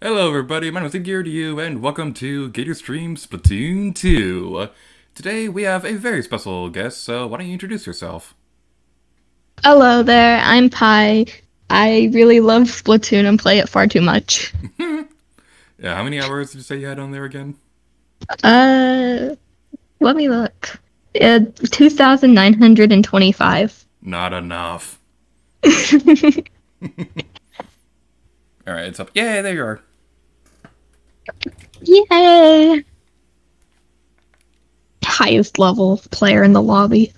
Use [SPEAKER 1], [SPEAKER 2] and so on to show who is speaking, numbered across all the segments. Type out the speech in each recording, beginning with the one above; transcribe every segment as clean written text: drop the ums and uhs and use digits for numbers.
[SPEAKER 1] Hello everybody, my name is L8RG8R2U and welcome to Gator Stream Splatoon 2. Today we have a very special guest, so why don't you introduce yourself?
[SPEAKER 2] Hello there, I'm Pi. I really love Splatoon and play it far too much.
[SPEAKER 1] Yeah, how many hours did you say you had on there again?
[SPEAKER 2] Uh, Let me look. 2,925.
[SPEAKER 1] Not enough. Alright, it's up. Yay, there you are.
[SPEAKER 2] Yay! Highest level player in the lobby.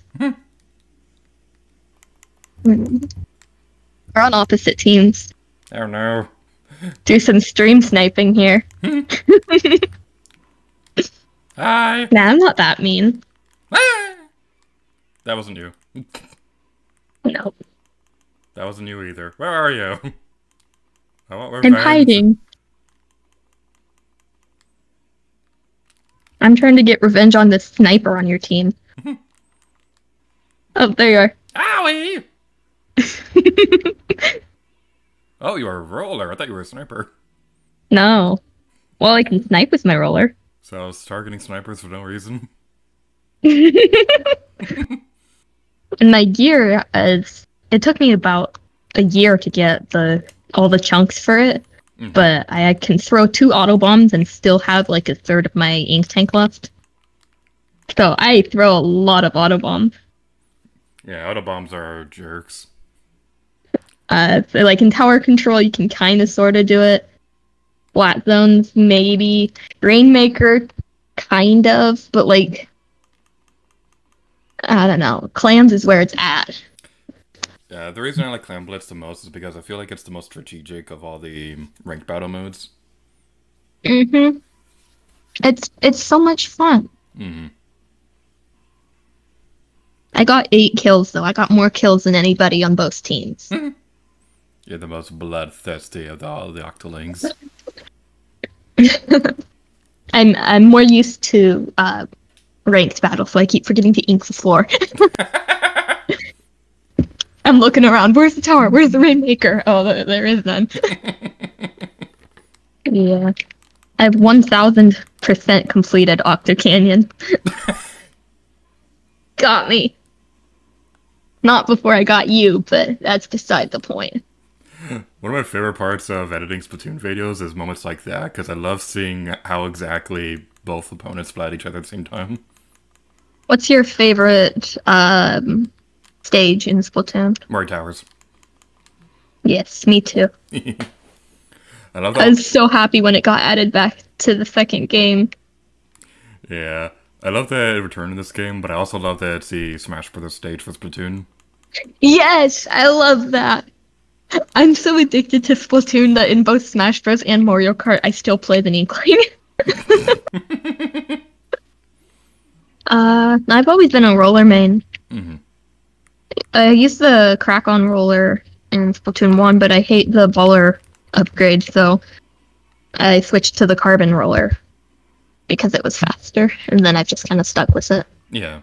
[SPEAKER 2] We're on opposite teams.
[SPEAKER 1] Oh no.
[SPEAKER 2] Do some stream sniping here.
[SPEAKER 1] Hi!
[SPEAKER 2] Nah, I'm not that mean.
[SPEAKER 1] Ah! That wasn't you.
[SPEAKER 2] No.
[SPEAKER 1] That wasn't you either. Where are you? I want
[SPEAKER 2] I'm
[SPEAKER 1] revenge.
[SPEAKER 2] hiding. I'm trying to get revenge on this sniper on your team. Oh, there you are.
[SPEAKER 1] Owie! Oh, you are a roller. I thought you were a sniper.
[SPEAKER 2] No. Well, I can snipe with my roller.
[SPEAKER 1] So I was targeting snipers for no reason.
[SPEAKER 2] And my gear is it took me about a year to get all the chunks for it, but I can throw 2 auto bombs and still have like a third of my ink tank left. So I throw a lot of auto bombs.
[SPEAKER 1] Yeah, autobombs are jerks.
[SPEAKER 2] So like in tower control, you can kind of sort of do it. Flat zones, maybe. Rainmaker, kind of, but like I don't know. Clams is where it's at.
[SPEAKER 1] Yeah, the reason I like Clan Blitz the most is because I feel like it's the most strategic of all the ranked battle modes.
[SPEAKER 2] Mhm. It's so much fun. I got 8 kills though. I got more kills than anybody on both teams.
[SPEAKER 1] You're the most bloodthirsty of all the Octolings.
[SPEAKER 2] I'm more used to ranked battle, so I keep forgetting to ink the floor. I'm looking around. Where's the tower? Where's the Rainmaker? Oh, there is none. Yeah. I have 1,000% completed Octo Canyon. Got me. Not before I got you, but that's beside the point.
[SPEAKER 1] One of my favorite parts of editing Splatoon videos is moments like that, because I love seeing how exactly both opponents splat each other at the same time.
[SPEAKER 2] What's your favorite stage in Splatoon?
[SPEAKER 1] Murray Towers.
[SPEAKER 2] Yes, me too.
[SPEAKER 1] I love
[SPEAKER 2] I
[SPEAKER 1] that.
[SPEAKER 2] was so happy when it got added back to the second game.
[SPEAKER 1] Yeah. I love that it returned in this game, but I also love that it's the Smash Brothers stage for Splatoon.
[SPEAKER 2] Yes, I love that. I'm so addicted to Splatoon that in both Smash Bros. And Mario Kart, I still play the Inkling. I've always been a roller main. I use the crack-on roller in Splatoon 1, but I hate the baller upgrade, so I switched to the carbon roller because it was faster, and then I've just kind of stuck with it.
[SPEAKER 1] Yeah.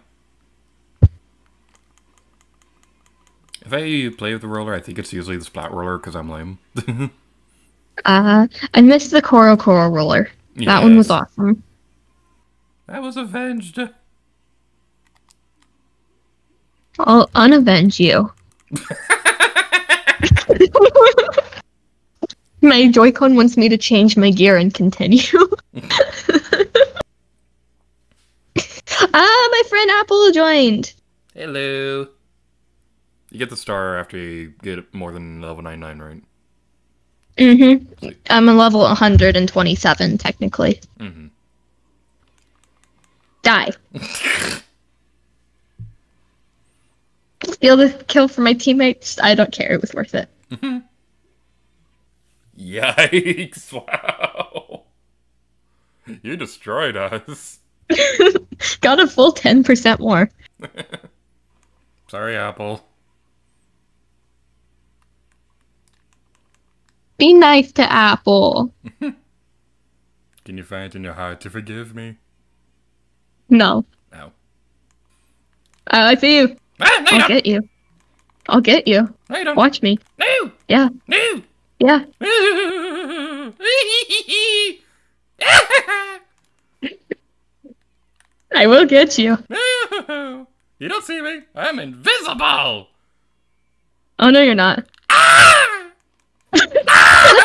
[SPEAKER 1] If I play with the roller, I think it's usually the splat roller because I'm lame.
[SPEAKER 2] I missed the Koro Koro roller. That one was awesome.
[SPEAKER 1] I was avenged.
[SPEAKER 2] I'll unavenge you. My Joy-Con wants me to change my gear and continue. My friend Apple joined.
[SPEAKER 1] Hello. You get the star after you get more than level 99, right?
[SPEAKER 2] Mm-hmm. I'm a level 127, technically. Die. Steal the kill for my teammates. I don't care. It was worth it.
[SPEAKER 1] Yikes! Wow. You destroyed us.
[SPEAKER 2] Got a full 10% more.
[SPEAKER 1] Sorry, Apple.
[SPEAKER 2] Be nice to Apple.
[SPEAKER 1] Can you find it in your heart to forgive me?
[SPEAKER 2] No.
[SPEAKER 1] Ow.
[SPEAKER 2] I see you.
[SPEAKER 1] Ah, no,
[SPEAKER 2] I'll get you. I'll get you.
[SPEAKER 1] No, you don't.
[SPEAKER 2] Watch me.
[SPEAKER 1] No!
[SPEAKER 2] Yeah.
[SPEAKER 1] No!
[SPEAKER 2] Yeah. I will get you.
[SPEAKER 1] You don't see me. I'm invisible.
[SPEAKER 2] Oh no, you're not.
[SPEAKER 1] Ah!
[SPEAKER 2] Got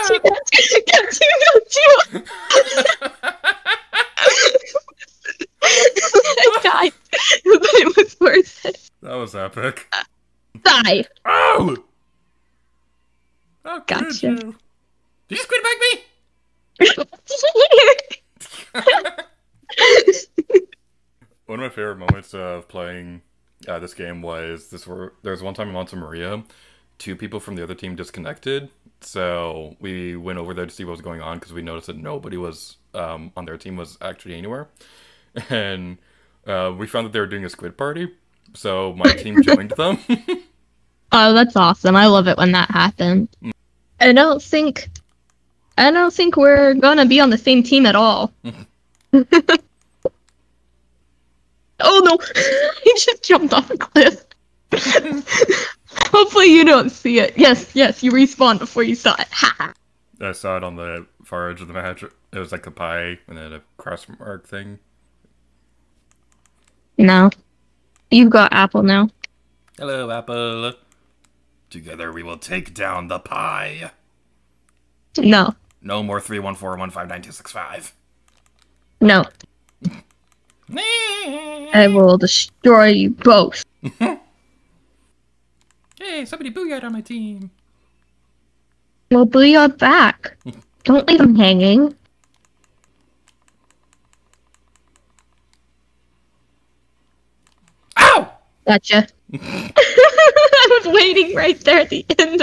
[SPEAKER 2] you, got you, got you, got you. I died, but it was worth it.
[SPEAKER 1] That was epic.
[SPEAKER 2] Die.
[SPEAKER 1] Oh! How could
[SPEAKER 2] Gotcha.
[SPEAKER 1] you? Did you squid bag me? One of my favorite moments of playing this game was there was one time in Monte Maria, two people from the other team disconnected, so we went over there to see what was going on because we noticed that nobody was on their team was actually anywhere, and we found that they were doing a squid party, so my team joined them.
[SPEAKER 2] Oh, that's awesome. I love it when that happens. I don't think we're gonna be on the same team at all. Oh no! He just jumped off a cliff. Hopefully you don't see it. Yes, you respawned before you saw it. Ha!
[SPEAKER 1] I saw it on the far edge of the match. It was like a pie and then a cross mark thing.
[SPEAKER 2] No. You've got Apple now.
[SPEAKER 1] Hello, Apple. Together we will take down the pie.
[SPEAKER 2] No.
[SPEAKER 1] No more 314159265.
[SPEAKER 2] No. I will destroy you both.
[SPEAKER 1] Hey, somebody booyah on my team.
[SPEAKER 2] We'll booyah back. Don't leave him hanging.
[SPEAKER 1] Ow!
[SPEAKER 2] Gotcha. I was waiting right there at the end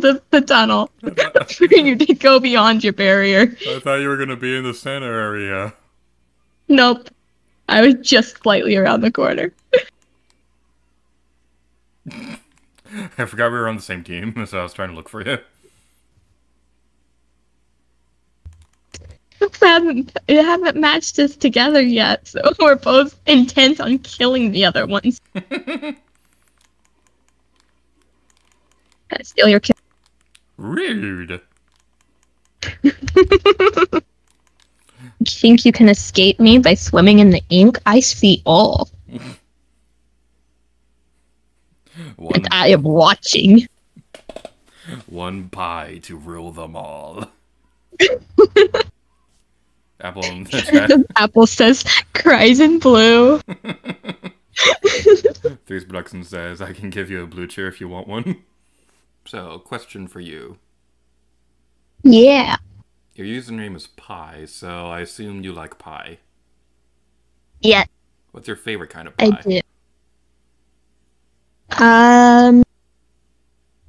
[SPEAKER 2] of the tunnel for you to go beyond your barrier.
[SPEAKER 1] I thought you were gonna be in the center area.
[SPEAKER 2] Nope. I was just slightly around the corner.
[SPEAKER 1] I forgot we were on the same team, so I was trying to look for you.
[SPEAKER 2] It haven't matched us together yet, so we're both intent on killing the other ones. Gotta steal your kill.
[SPEAKER 1] Rude.
[SPEAKER 2] You think you can escape me by swimming in the ink? I see all. And I am watching.
[SPEAKER 1] One pie to rule them all. Apple in the chat.
[SPEAKER 2] Apple says, cries in blue.
[SPEAKER 1] Threes Production says, I can give you a blue chair if you want one. So, question for you.
[SPEAKER 2] Yeah.
[SPEAKER 1] Your username is Pie, so I assume you like pie.
[SPEAKER 2] Yeah.
[SPEAKER 1] What's your favorite kind of pie?
[SPEAKER 2] I do.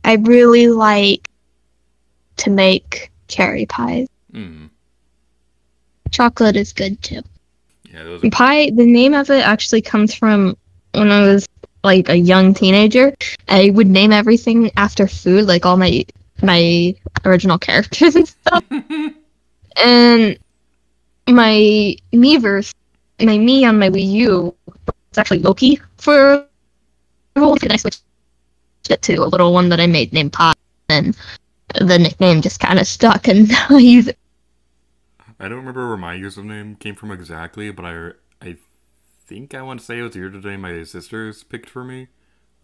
[SPEAKER 2] I really like to make cherry pies. Chocolate is good too.
[SPEAKER 1] Yeah, those are...
[SPEAKER 2] Pie, the name of it actually comes from when I was like a young teenager. I would name everything after food, like all my original characters and stuff. And my Miiverse, my Mii on my Wii U, was actually Loki for a while, and I switched it to a little one that I made named Pie, and the nickname just kind of stuck, and now I use it.
[SPEAKER 1] I don't remember where my username came from exactly, but I think I want to say it was the username my sisters picked for me.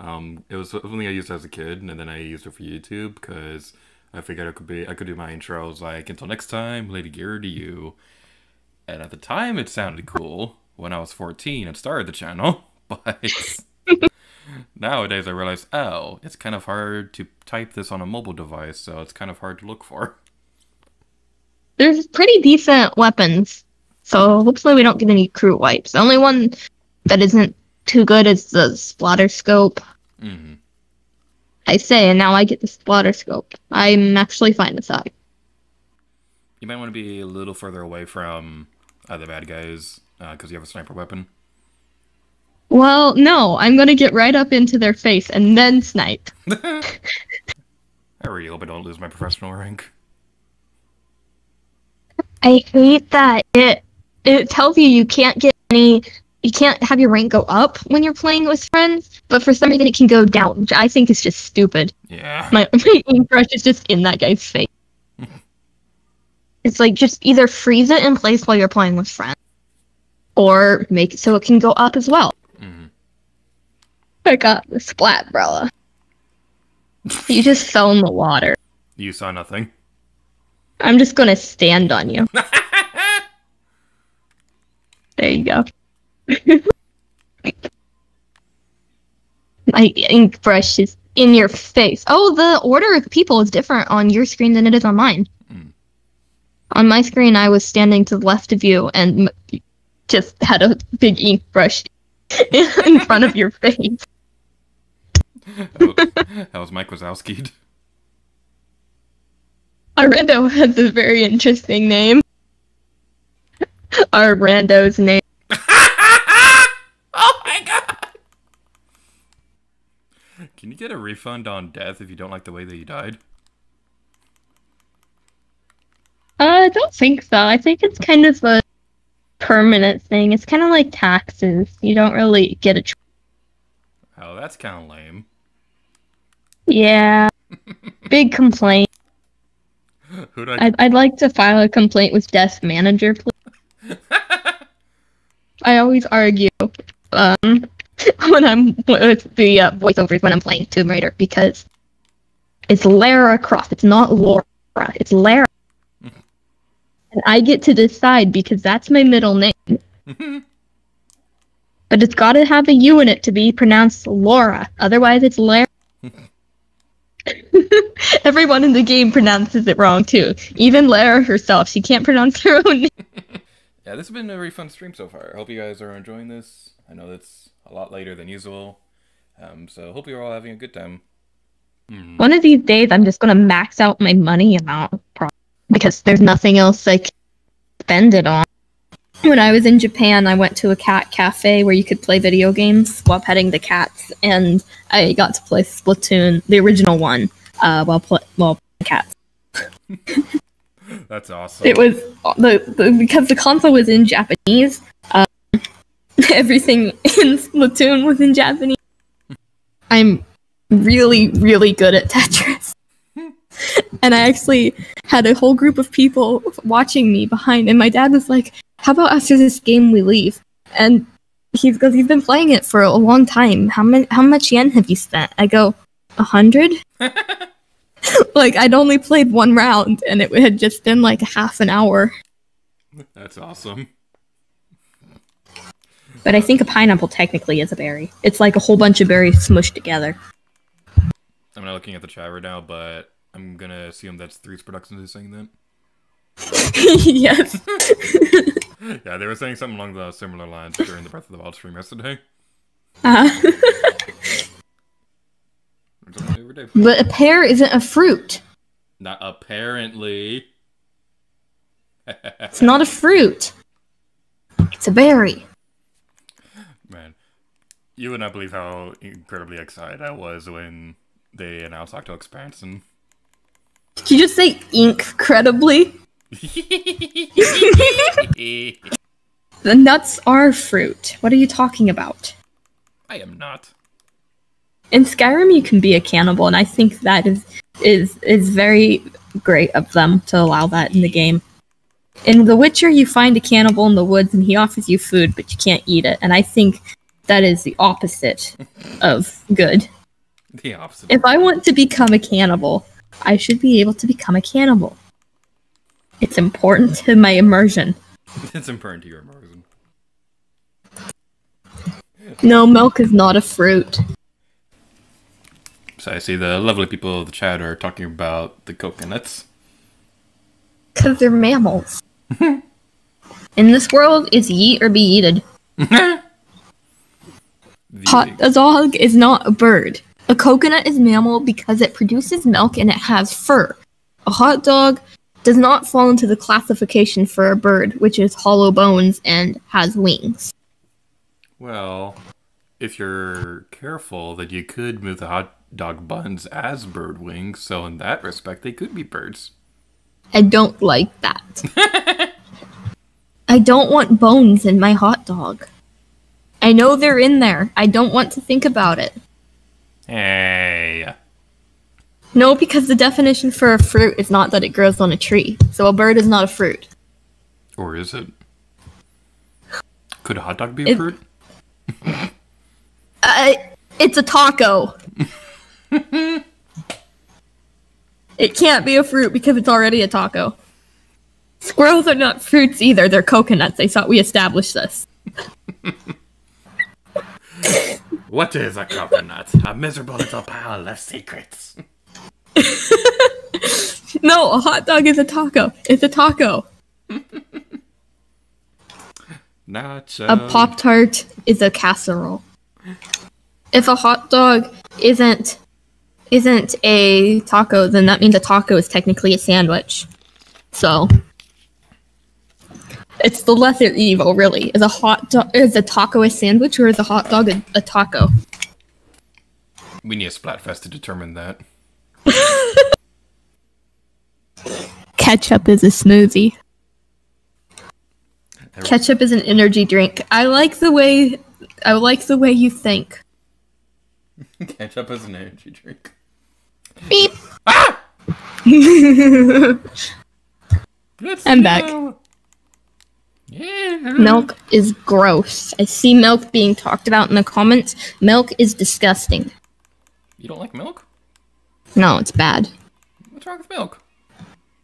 [SPEAKER 1] It was something I used as a kid, and then I used it for YouTube because I figured I could do my intros like "Until next time, Lady Gear to you," and at the time it sounded cool when I was 14 and started the channel, but nowadays I realize, oh, it's kind of hard to type this on a mobile device, so it's kind of hard to look for.
[SPEAKER 2] There's pretty decent weapons, so hopefully we don't get any crew wipes. The only one that isn't too good is the splatter scope. I say, and now I get the splatter scope. I'm actually fine with that.
[SPEAKER 1] You might want to be a little further away from the bad guys, because you have a sniper weapon.
[SPEAKER 2] Well, no, I'm gonna get right up into their face and then snipe.
[SPEAKER 1] I really hope I don't lose my professional rank.
[SPEAKER 2] I hate that it tells you can't have your rank go up when you're playing with friends, but for some reason it can go down, which I think is just stupid.
[SPEAKER 1] Yeah.
[SPEAKER 2] My aim brush is just in that guy's face. It's like, just either freeze it in place while you're playing with friends. or make it so it can go up as well.
[SPEAKER 1] Mm.
[SPEAKER 2] I got the splat umbrella. You just fell in the water.
[SPEAKER 1] You saw nothing.
[SPEAKER 2] I'm just gonna stand on you. There you go. My ink brush is in your face. Oh, the order of people is different on your screen than it is on mine.
[SPEAKER 1] Mm.
[SPEAKER 2] On my screen, I was standing to the left of you and just had a big ink brush in front of your face.
[SPEAKER 1] That was Mike Wazowski'd.
[SPEAKER 2] Our rando has a very interesting name. Our rando's name.
[SPEAKER 1] Oh my god! Can you get a refund on death if you don't like the way that you died?
[SPEAKER 2] I don't think so. I think it's kind of a permanent thing. It's kind of like taxes. You don't really get a choice.
[SPEAKER 1] Oh, that's kind of lame.
[SPEAKER 2] Yeah. Big complaint. I'd like to file a complaint with Desk Manager, please. I always argue when I'm with the voiceovers when I'm playing Tomb Raider because it's Lara Croft. It's not Laura. It's Lara. And I get to decide because that's my middle name. But it's got to have a U in it to be pronounced Laura. Otherwise, it's Lara. Everyone in the game pronounces it wrong too. Even Lara herself, she can't pronounce her own name.
[SPEAKER 1] Yeah, this has been a very fun stream so far. I hope you guys are enjoying this. I know it's a lot later than usual, so hope you're all having a good time.
[SPEAKER 2] One of these days, I'm just gonna max out my money amount because there's nothing else I can spend it on. When I was in Japan, I went to a cat cafe where you could play video games while petting the cats, and I got to play Splatoon, the original one, while petting cats.
[SPEAKER 1] That's awesome.
[SPEAKER 2] It was because the console was in Japanese. Everything in Splatoon was in Japanese. I'm really, really good at Tetris. And I actually had a whole group of people watching me behind, and my dad was like, how about after this game we leave? And he goes, you've been playing it for a long time. How much yen have you spent? I go, 100? Like, I'd only played one round, and it had just been like half an hour.
[SPEAKER 1] That's awesome.
[SPEAKER 2] But I think a pineapple technically is a berry. It's like a whole bunch of berries smushed together.
[SPEAKER 1] I'm not looking at the chat right now, but I'm gonna assume that's Three's Productions is saying that.
[SPEAKER 2] Yes.
[SPEAKER 1] Yeah, they were saying something along the similar lines during the Breath of the Wild stream yesterday.
[SPEAKER 2] But a pear isn't a fruit.
[SPEAKER 1] Not apparently.
[SPEAKER 2] It's not a fruit. It's a berry.
[SPEAKER 1] Man, you would not believe how incredibly excited I was when they announced Octo Expansion.
[SPEAKER 2] Did you just say incredibly? The nuts are fruit. What are you talking about?
[SPEAKER 1] I am not.
[SPEAKER 2] In Skyrim, you can be a cannibal, and I think that is very great of them to allow that in the game. In The Witcher, you find a cannibal in the woods, and he offers you food, but you can't eat it. And I think that is the opposite of good.
[SPEAKER 1] The opposite.
[SPEAKER 2] If I want to become a cannibal, I should be able to become a cannibal. It's important to my immersion.
[SPEAKER 1] It's important to your immersion.
[SPEAKER 2] No, milk is not a fruit.
[SPEAKER 1] So I see the lovely people of the chat are talking about the coconuts.
[SPEAKER 2] Because they're mammals. In this world, it's yeet or be yeeted. Hot dog is not a bird. A coconut is mammal because it produces milk and it has fur. A hot dog does not fall into the classification for a bird, which is hollow bones and has wings.
[SPEAKER 1] Well, if you're careful, then you could move the hot dog buns as bird wings, so in that respect, they could be birds.
[SPEAKER 2] I don't like that. I don't want bones in my hot dog. I know they're in there. I don't want to think about it.
[SPEAKER 1] Hey.
[SPEAKER 2] No, because the definition for a fruit is not that it grows on a tree. So a bird is not a fruit.
[SPEAKER 1] Or is it? Could a hot dog be a fruit?
[SPEAKER 2] It's a taco. It can't be a fruit because it's already a taco. Squirrels are not fruits either. They're coconuts. I thought we established this.
[SPEAKER 1] What is a coconut? A miserable little pile of secrets.
[SPEAKER 2] No, a hot dog is a taco. It's a taco.
[SPEAKER 1] Nacho.
[SPEAKER 2] A Pop-Tart is a casserole. If a hot dog isn't a taco, then that means a taco is technically a sandwich. So it's the lesser evil, really. Is a taco a sandwich, or is a hot dog a taco?
[SPEAKER 1] We need a Splatfest to determine that.
[SPEAKER 2] Ketchup is a smoothie. Ketchup is an energy drink. I like the way you think.
[SPEAKER 1] Ketchup is an energy drink.
[SPEAKER 2] Beep.
[SPEAKER 1] Ah!
[SPEAKER 2] I'm back.
[SPEAKER 1] Yeah.
[SPEAKER 2] Milk is gross. I see milk being talked about in the comments. Milk is disgusting.
[SPEAKER 1] You don't like milk?
[SPEAKER 2] No, it's bad.
[SPEAKER 1] What's wrong with milk?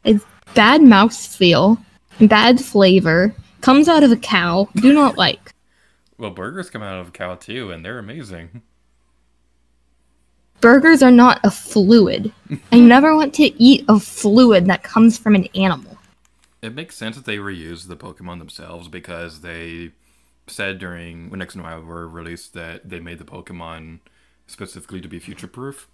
[SPEAKER 2] It's bad mouthfeel, bad flavor, comes out of a cow. Do not like.
[SPEAKER 1] Well, burgers come out of a cow too, and they're amazing.
[SPEAKER 2] Burgers are not a fluid. I never want to eat a fluid that comes from an animal.
[SPEAKER 1] It makes sense that they reused the Pokemon themselves because they said when X and Y were released that they made the Pokemon specifically to be future-proof.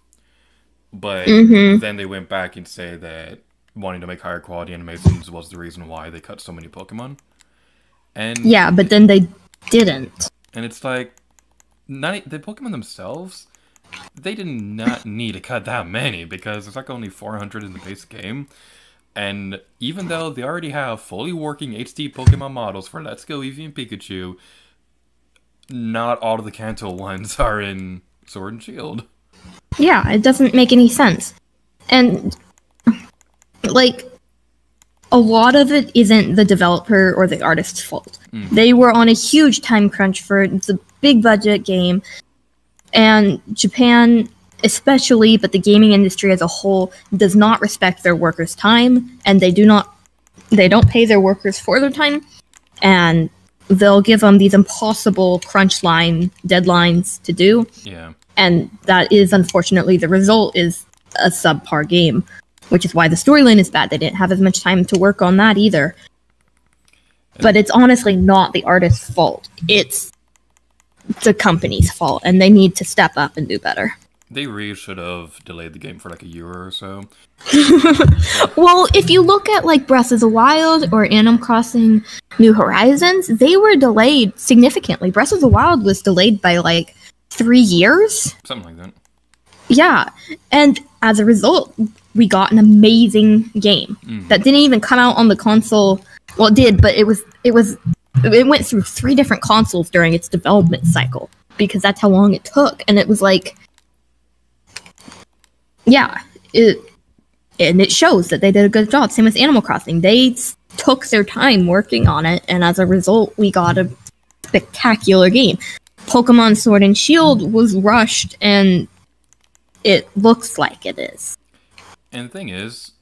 [SPEAKER 1] But then they went back and say that wanting to make higher quality animations was the reason why they cut so many Pokemon. And
[SPEAKER 2] yeah, but then they didn't.
[SPEAKER 1] And it's like, the Pokemon themselves, they did not need to cut that many because there's like only 400 in the base game. And even though they already have fully working HD Pokemon models for Let's Go Eevee and Pikachu, not all of the Kanto ones are in Sword and Shield.
[SPEAKER 2] Yeah, it doesn't make any sense. And, like, a lot of it isn't the developer or the artist's fault. They were on a huge time crunch for it. It's a big budget game. And Japan, especially, but the gaming industry as a whole, does not respect their workers' time, and they don't pay their workers for their time, and they'll give them these impossible crunch line deadlines to do.
[SPEAKER 1] Yeah.
[SPEAKER 2] And that is, unfortunately, the result is a subpar game, which is why the storyline is bad. They didn't have as much time to work on that either. But it's honestly not the artist's fault. It's the company's fault, and they need to step up and do better.
[SPEAKER 1] They really should have delayed the game for like a year or so.
[SPEAKER 2] Well, if you look at like Breath of the Wild or Animal Crossing New Horizons, they were delayed significantly. Breath of the Wild was delayed by like 3 years.
[SPEAKER 1] Something like that.
[SPEAKER 2] Yeah, and as a result, we got an amazing game that didn't even come out on the console. Well, it did, but it went through 3 different consoles during its development cycle because that's how long it took. And it was like, yeah, it shows that they did a good job. Same with Animal Crossing. They took their time working on it, and as a result, we got a spectacular game. Pokemon Sword and Shield was rushed, and it looks like it is.
[SPEAKER 1] And the thing is,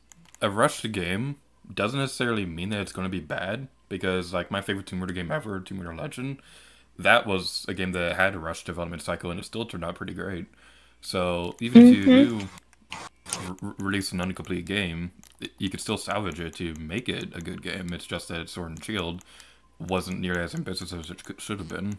[SPEAKER 1] a rushed game doesn't necessarily mean that it's going to be bad, because like my favorite Tomb Raider game ever, Tomb Raider Legend, that was a game that had a rushed development cycle, and it still turned out pretty great. So even if you do release an incomplete game, you could still salvage it to make it a good game. It's just that Sword and Shield wasn't nearly as ambitious as it should have been.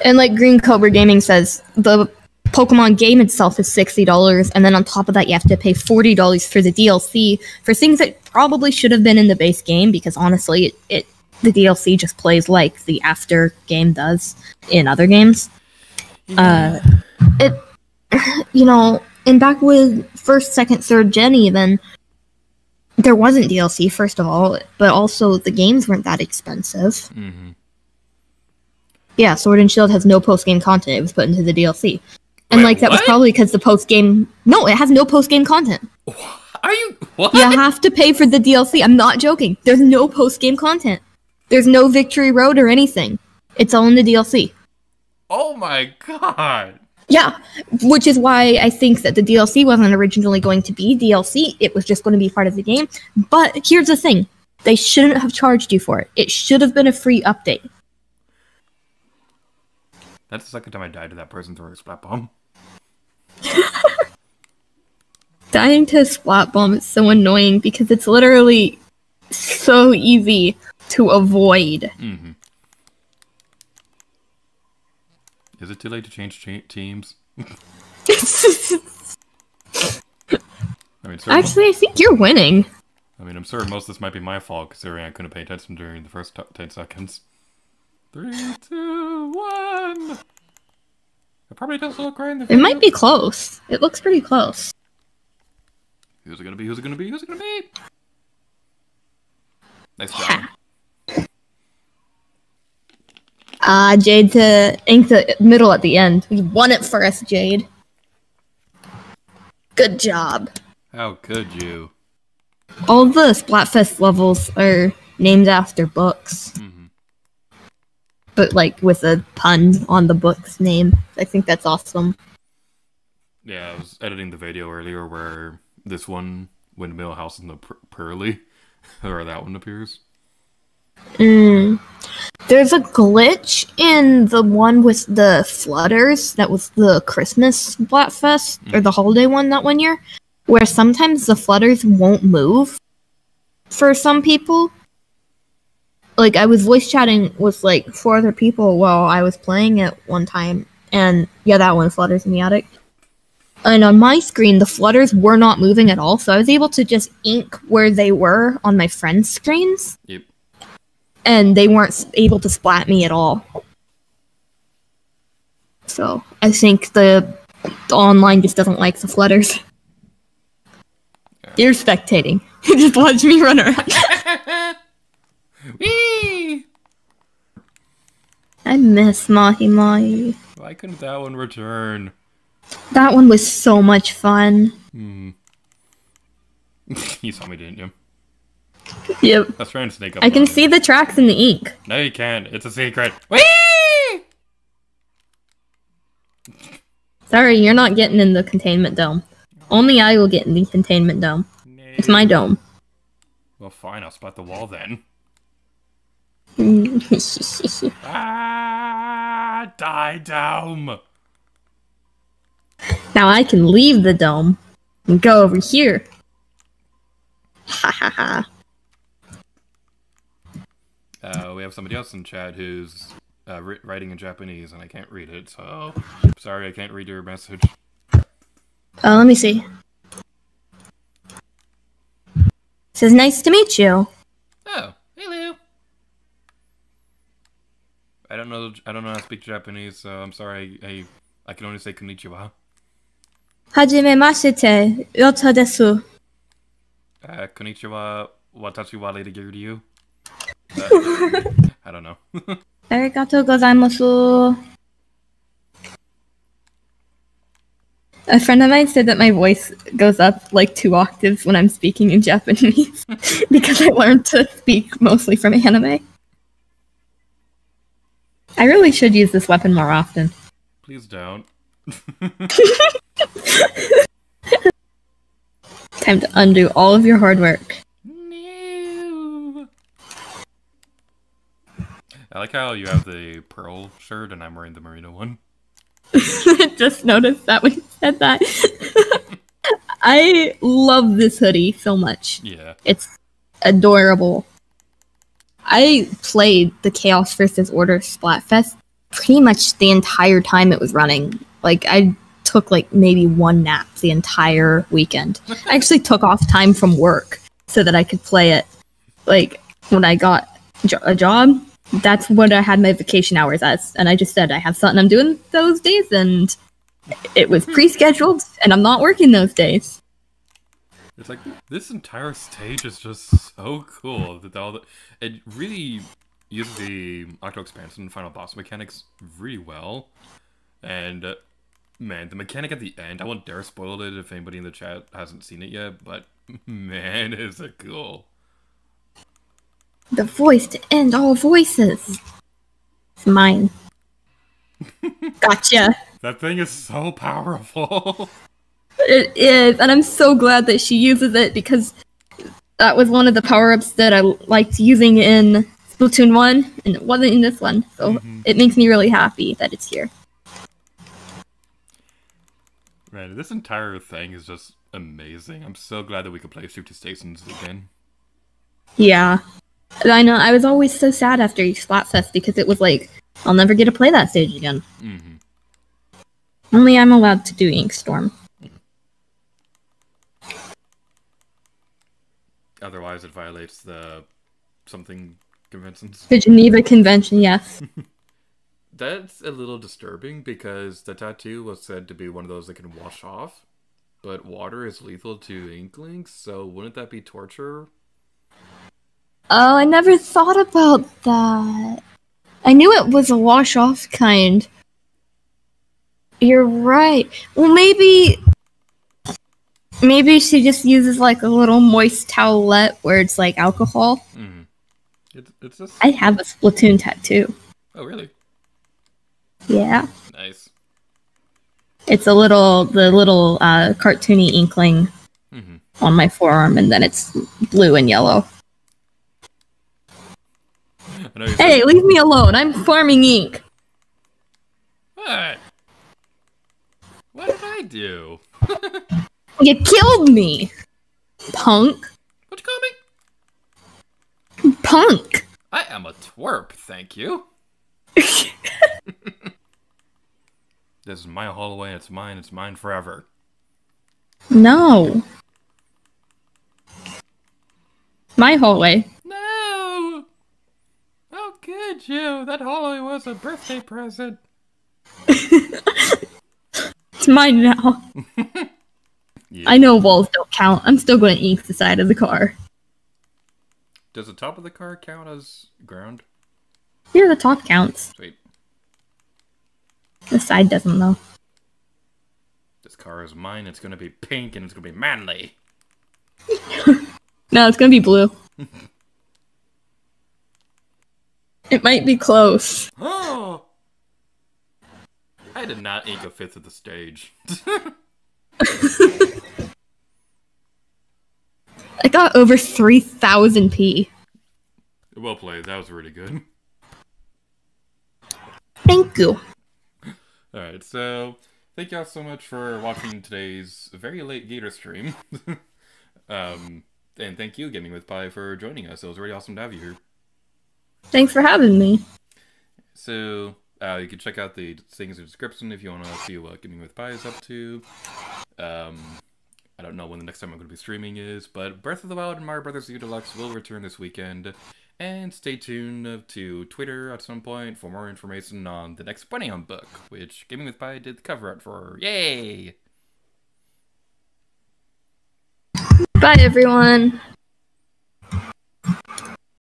[SPEAKER 2] And like Green Cobra Gaming says, the Pokemon game itself is $60, and then on top of that you have to pay $40 for the DLC for things that probably should have been in the base game, because honestly, the DLC just plays like the after game does in other games. Yeah. And back with first, second, third gen even, there wasn't DLC, first of all, but also the games weren't that expensive. Yeah, Sword and Shield has no post-game content. It was put into the DLC. And
[SPEAKER 1] Wait,
[SPEAKER 2] that was probably because the post-game... No, it has no post-game content.
[SPEAKER 1] Are you... What?
[SPEAKER 2] You have to pay for the DLC. I'm not joking. There's no post-game content. There's no Victory Road or anything.
[SPEAKER 3] It's all in the DLC.
[SPEAKER 1] Oh my god!
[SPEAKER 3] Yeah, which is why I think that the DLC wasn't originally going to be DLC. It was just going to be part of the game. But here's the thing. They shouldn't have charged you for it. It should have been a free update.
[SPEAKER 1] That's the second time I died to that person throwing a splat bomb.
[SPEAKER 3] Dying to a splat bomb is so annoying because it's literally so easy to avoid.
[SPEAKER 1] Mm-hmm. Is it too late to change teams?
[SPEAKER 3] Actually, I think you're winning.
[SPEAKER 1] I mean, I'm sorry, most of this might be my fault, considering I couldn't pay attention during the first 10 seconds. 3, 2, 1! It probably does look right in the video.
[SPEAKER 3] It might be close. It looks pretty close.
[SPEAKER 1] Who's it gonna be? Who's it gonna be? Who's it gonna be? Nice job.
[SPEAKER 3] Jade to ink the middle at the end. We won it for us, Jade. Good job.
[SPEAKER 1] How could you?
[SPEAKER 3] All the Splatfest levels are named after books.
[SPEAKER 1] Mm-hmm.
[SPEAKER 3] But, like, with a pun on the book's name. I think that's awesome.
[SPEAKER 1] Yeah, I was editing the video earlier where this one, Windmill House in the Pearly, or that one appears.
[SPEAKER 3] There's a glitch in the one with the Flutters, that was the Christmas Splatfest, or the holiday one that one year, where sometimes the Flutters won't move for some people. Like, I was voice chatting with, like, 4 other people while I was playing it one time, and yeah, that one, Flutters in the Attic. And on my screen, the Flutters were not moving at all, so I was able to just ink where they were on my friends' screens.
[SPEAKER 1] Yep.
[SPEAKER 3] And they weren't able to splat me at all. So, I think the online just doesn't like the Flutters. You're spectating. Just watch me run around.
[SPEAKER 1] Whee!
[SPEAKER 3] I miss Mahi Mahi.
[SPEAKER 1] Why couldn't that one return?
[SPEAKER 3] That one was so much fun.
[SPEAKER 1] You saw me, didn't you?
[SPEAKER 3] Yep.
[SPEAKER 1] I was trying to snake up.
[SPEAKER 3] I can see the tracks in the ink.
[SPEAKER 1] No, you can't. It's a secret. Whee!
[SPEAKER 3] Sorry, you're not getting in the containment dome. Only I will get in the containment dome.
[SPEAKER 1] No.
[SPEAKER 3] It's my dome.
[SPEAKER 1] Well, fine. I'll splat the wall then.
[SPEAKER 3] Die
[SPEAKER 1] dome.
[SPEAKER 3] Now I can leave the dome and go over here. Ha ha ha.
[SPEAKER 1] We have somebody else in chat who's writing in Japanese, and I can't read it, so sorry I can't read your message.
[SPEAKER 3] Let me see. It says, nice to meet you.
[SPEAKER 1] Oh, hello. I don't know how to speak Japanese, so I'm sorry. I can only say konnichiwa.
[SPEAKER 3] Hajimemashite, Yota desu.
[SPEAKER 1] Konnichiwa, watashi wa Lady Ryu. I don't know.
[SPEAKER 3] Arigatou gozaimasu. A friend of mine said that my voice goes up like 2 octaves when I'm speaking in Japanese because I learned to speak mostly from anime. I really should use this weapon more often.
[SPEAKER 1] Please don't.
[SPEAKER 3] Time to undo all of your hard work.
[SPEAKER 1] No. I like how you have the pearl shirt and I'm wearing the merino one.
[SPEAKER 3] Just noticed that when you said that. I love this hoodie so much.
[SPEAKER 1] Yeah.
[SPEAKER 3] It's adorable. I played the Chaos vs. Order Splatfest pretty much the entire time it was running. Like, I took, like, maybe 1 nap the entire weekend. I actually took off time from work so that I could play it. Like, when I got a job, that's what I had my vacation hours as. And I just said, I have something I'm doing those days, and it was pre-scheduled, and I'm not working those days.
[SPEAKER 1] It's like, this entire stage is just so cool. It really uses the Octo Expansion and Final Boss mechanics really well. And, man, the mechanic at the end, I won't dare spoil it if anybody in the chat hasn't seen it yet, but, man, is it cool.
[SPEAKER 3] The voice to end all voices. It's mine. Gotcha.
[SPEAKER 1] That thing is so powerful.
[SPEAKER 3] It is, and I'm so glad that she uses it because that was one of the power-ups that I liked using in Splatoon 1, and it wasn't in this one, so it makes me really happy that it's here.
[SPEAKER 1] Man, this entire thing is just amazing. I'm so glad that we could play Shooty Stations again.
[SPEAKER 3] Yeah. I know, I was always so sad after each Splatfest because it was like, I'll never get to play that stage again. Only I'm allowed to do Inkstorm.
[SPEAKER 1] Otherwise, it violates the something conventions.
[SPEAKER 3] The Geneva Convention, yes.
[SPEAKER 1] That's a little disturbing because the tattoo was said to be one of those that can wash off, but water is lethal to Inklings, so wouldn't that be torture?
[SPEAKER 3] Oh, I never thought about that. I knew it was a wash-off kind. You're right. Well, maybe she just uses like a little moist towelette where it's like alcohol.
[SPEAKER 1] It's just...
[SPEAKER 3] I have a Splatoon tattoo.
[SPEAKER 1] Oh, really?
[SPEAKER 3] Yeah.
[SPEAKER 1] Nice.
[SPEAKER 3] It's the little cartoony Inkling on my forearm, and then it's blue and yellow. Hey, leave me alone! I'm farming ink!
[SPEAKER 1] What? What did I do?
[SPEAKER 3] You killed me! Punk!
[SPEAKER 1] What you call me?
[SPEAKER 3] Punk!
[SPEAKER 1] I am a twerp, thank you. This is my hallway, it's mine forever.
[SPEAKER 3] No. My hallway.
[SPEAKER 1] No! How could you? That hallway was a birthday present.
[SPEAKER 3] It's mine now.
[SPEAKER 1] Yeah.
[SPEAKER 3] I know walls don't count. I'm still going to ink the side of the car.
[SPEAKER 1] Does the top of the car count as ground?
[SPEAKER 3] Here, the top counts.
[SPEAKER 1] Sweet.
[SPEAKER 3] The side doesn't, though.
[SPEAKER 1] This car is mine, it's gonna be pink, and it's gonna be manly.
[SPEAKER 3] No, it's going to be blue. It might be close.
[SPEAKER 1] Oh! I did not ink a fifth of the stage.
[SPEAKER 3] I got over 3,000 P.
[SPEAKER 1] Well played, that was really good.
[SPEAKER 3] Thank you.
[SPEAKER 1] Alright, so thank y'all so much for watching today's very late Gator stream. And thank you, GamingWithPie, for joining us. It was really awesome to have you here.
[SPEAKER 3] Thanks for having me.
[SPEAKER 1] So, you can check out the things in the description if you want to see what GamingWithPie is up to. I don't know when the next time I'm going to be streaming is, but Breath of the Wild and Mario Bros. U Deluxe will return this weekend. And stay tuned to Twitter at some point for more information on the next Bunny Hunt book, which GamingWithPie did the cover art for. Yay!
[SPEAKER 3] Bye, everyone.